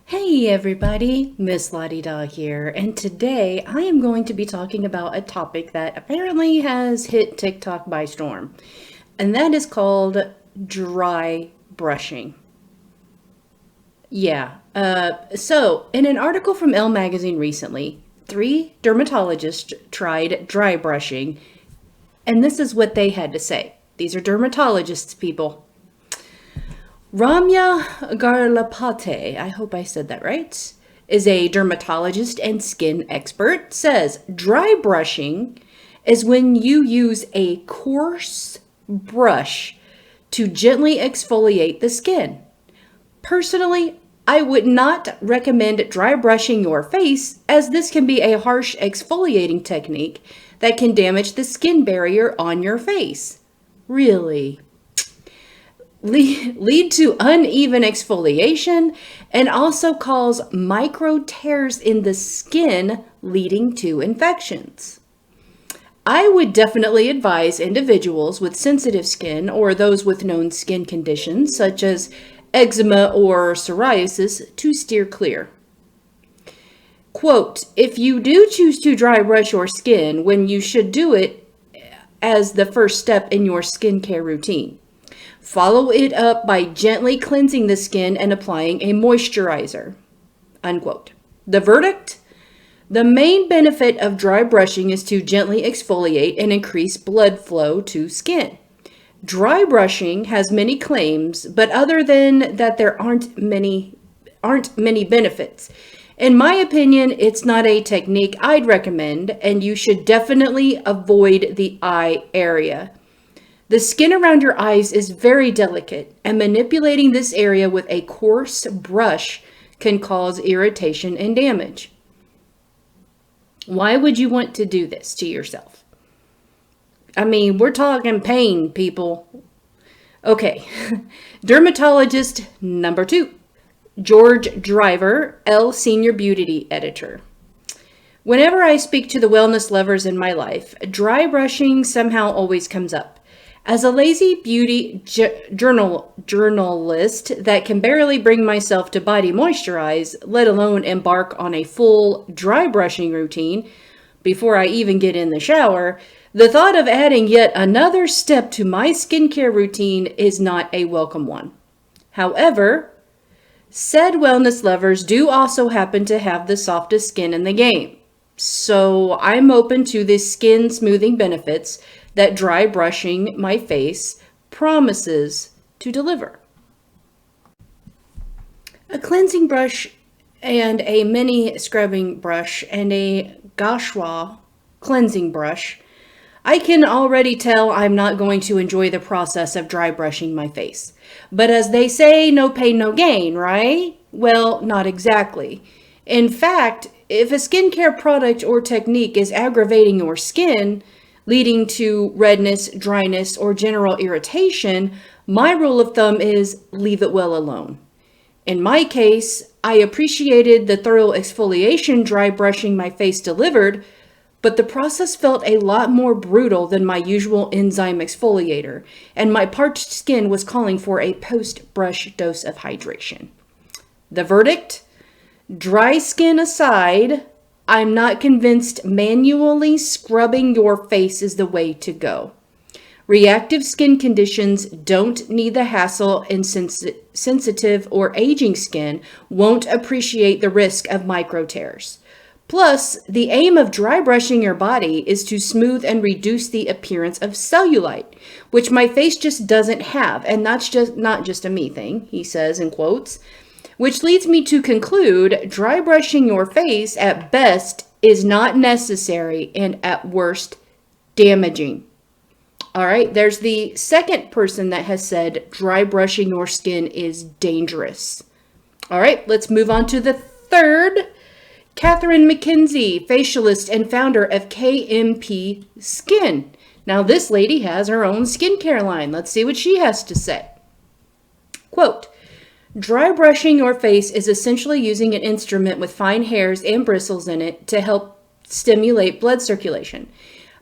Hey everybody, Miss Lottie Da here, and today I am going to be talking about a topic that apparently has hit TikTok by storm, and that is called dry brushing. So in an article from Elle magazine recently, 3 dermatologists tried dry brushing, and this is what they had to say. These are dermatologists, people. Ramya Garlapate, I hope I said that right, is a dermatologist and skin expert, says dry brushing is when you use a coarse brush to gently exfoliate the skin. Personally, I would not recommend dry brushing your face, as this can be a harsh exfoliating technique that can damage the skin barrier on your face. Really? Lead to uneven exfoliation and also cause micro tears in the skin, leading to infections. I would definitely advise individuals with sensitive skin or those with known skin conditions such as eczema or psoriasis to steer clear. Quote, if you do choose to dry brush your skin, when you should do it as the first step in your skincare routine. Follow it up by gently cleansing the skin and applying a moisturizer. Unquote. The verdict? The main benefit of dry brushing is to gently exfoliate and increase blood flow to skin. Dry brushing has many claims, but other than that, there aren't many benefits. In my opinion, it's not a technique I'd recommend, and you should definitely avoid the eye area. The skin around your eyes is very delicate, and manipulating this area with a coarse brush can cause irritation and damage. Why would you want to do this to yourself? I mean, we're talking pain, people. Okay, dermatologist number 2, George Driver, Elle Senior Beauty Editor. Whenever I speak to the wellness lovers in my life, dry brushing somehow always comes up. As a lazy beauty journalist that can barely bring myself to body moisturize, let alone embark on a full dry brushing routine before I even get in the shower, the thought of adding yet another step to my skincare routine is not a welcome one. However, said wellness lovers do also happen to have the softest skin in the game. So I'm open to the skin smoothing benefits that dry brushing my face promises to deliver. A cleansing brush and a mini scrubbing brush and a gua cleansing brush. I can already tell I'm not going to enjoy the process of dry brushing my face. But as they say, no pain, no gain, right? Well, not exactly. In fact, if a skincare product or technique is aggravating your skin, leading to redness, dryness, or general irritation, my rule of thumb is leave it well alone. In my case, I appreciated the thorough exfoliation dry brushing my face delivered, but the process felt a lot more brutal than my usual enzyme exfoliator, and my parched skin was calling for a post-brush dose of hydration. The verdict? Dry skin aside, I'm not convinced manually scrubbing your face is the way to go. Reactive skin conditions don't need the hassle, and sensitive or aging skin won't appreciate the risk of micro tears. Plus, the aim of dry brushing your body is to smooth and reduce the appearance of cellulite, which my face just doesn't have, and that's just not just a me thing, he says in quotes. Which leads me to conclude, dry brushing your face at best is not necessary and at worst damaging. All right, there's the second person that has said dry brushing your skin is dangerous. All right, let's move on to the third. Catherine McKenzie, facialist and founder of KMP Skin. Now this lady has her own skincare line. Let's see what she has to say. Quote, dry brushing your face is essentially using an instrument with fine hairs and bristles in it to help stimulate blood circulation.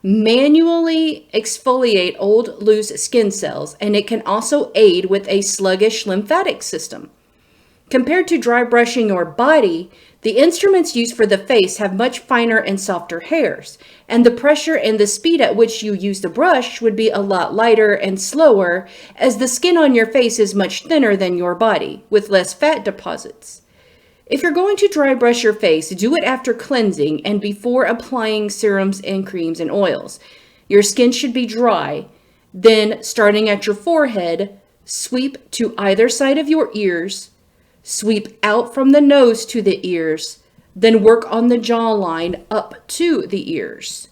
Manually exfoliate old, loose skin cells, and it can also aid with a sluggish lymphatic system. Compared to dry brushing your body, the instruments used for the face have much finer and softer hairs, and the pressure and the speed at which you use the brush would be a lot lighter and slower, as the skin on your face is much thinner than your body, with less fat deposits. If you're going to dry brush your face, do it after cleansing and before applying serums and creams and oils. Your skin should be dry. Then, starting at your forehead, sweep to either side of your ears, sweep out from the nose to the ears, then work on the jawline up to the ears,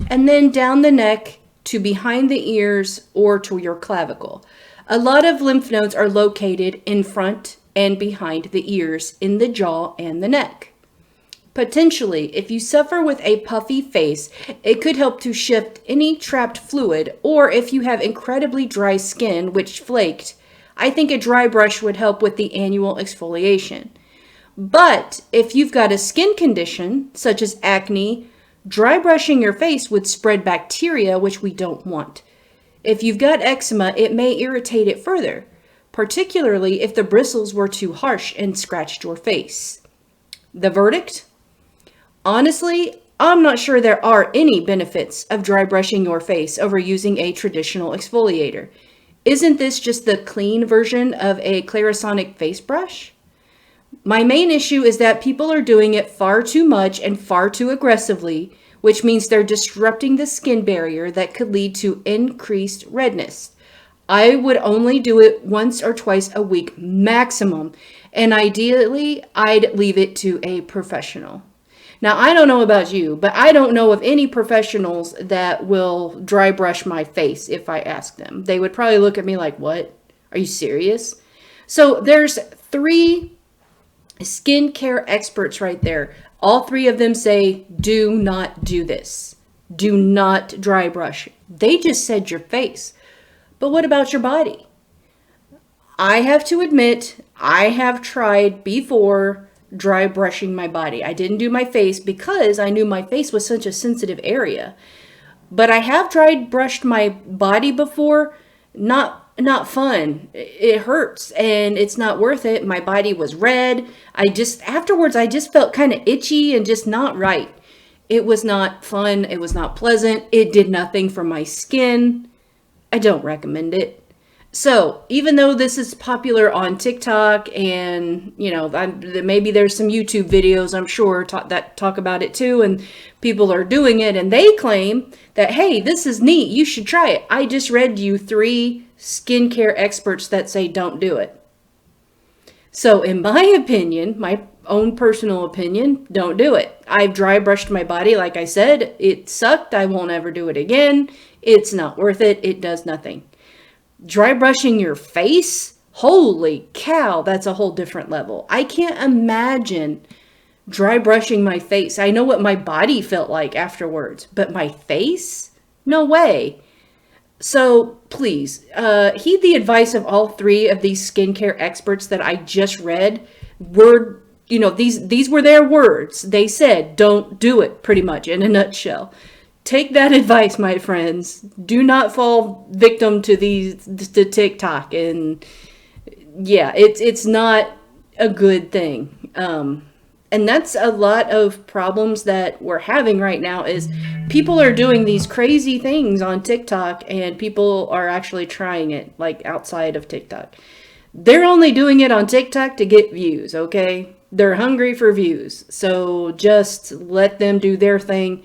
and then down the neck to behind the ears or to your clavicle. A lot of lymph nodes are located in front and behind the ears, in the jaw and the neck. Potentially, if you suffer with a puffy face, it could help to shift any trapped fluid, or if you have incredibly dry skin which flaked, I think a dry brush would help with the annual exfoliation. But if you've got a skin condition, such as acne, dry brushing your face would spread bacteria, which we don't want. If you've got eczema, it may irritate it further, particularly if the bristles were too harsh and scratched your face. The verdict? Honestly, I'm not sure there are any benefits of dry brushing your face over using a traditional exfoliator. Isn't this just the clean version of a Clarisonic face brush? My main issue is that people are doing it far too much and far too aggressively, which means they're disrupting the skin barrier that could lead to increased redness. I would only do it once or twice a week maximum, and ideally, I'd leave it to a professional. Now, I don't know about you, but I don't know of any professionals that will dry brush my face if I ask them. They would probably look at me like, what? Are you serious? So there's 3 skincare experts right there. All 3 of them say, do not do this. Do not dry brush. They just said your face. But what about your body? I have to admit, I have tried before dry brushing my body. I didn't do my face because I knew my face was such a sensitive area. But I have dry brushed my body before. Not fun. It hurts and it's not worth it. My body was red. Afterwards I just felt kind of itchy and just not right. It was not fun. It was not pleasant. It did nothing for my skin. I don't recommend it. So even though this is popular on TikTok and, maybe there's some YouTube videos, I'm sure, that talk about it too, and people are doing it and they claim that, hey, this is neat, you should try it. I just read you 3 skincare experts that say don't do it. So in my opinion, my own personal opinion, don't do it. I've dry brushed my body, like I said. It sucked. I won't ever do it again. It's not worth it. It does nothing. Dry brushing your face? Holy cow, that's a whole different level. I can't imagine dry brushing my face. I know what my body felt like afterwards, but my face? No way. So please, heed the advice of all 3 of these skincare experts that I just read. These were their words. They said, don't do it, pretty much, in a nutshell. Take that advice, my friends. Do not fall victim to to TikTok. And yeah, it's not a good thing. And that's a lot of problems that we're having right now is people are doing these crazy things on TikTok and people are actually trying it like outside of TikTok. They're only doing it on TikTok to get views, okay? They're hungry for views. So just let them do their thing.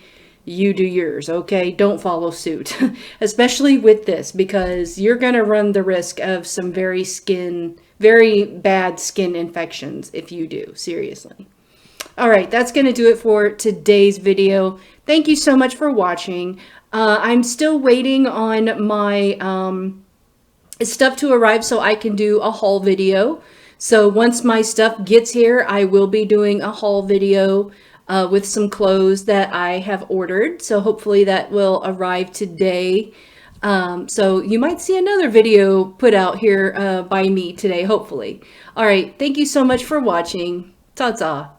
You do yours, okay? Don't follow suit, especially with this, because you're going to run the risk of some very bad skin infections if you do, seriously. All right, that's going to do it for today's video. Thank you so much for watching. I'm still waiting on my stuff to arrive so I can do a haul video. So once my stuff gets here, I will be doing a haul video with some clothes that I have ordered. So hopefully that will arrive today. So you might see another video put out here by me today, hopefully. All right, thank you so much for watching. Ta-ta.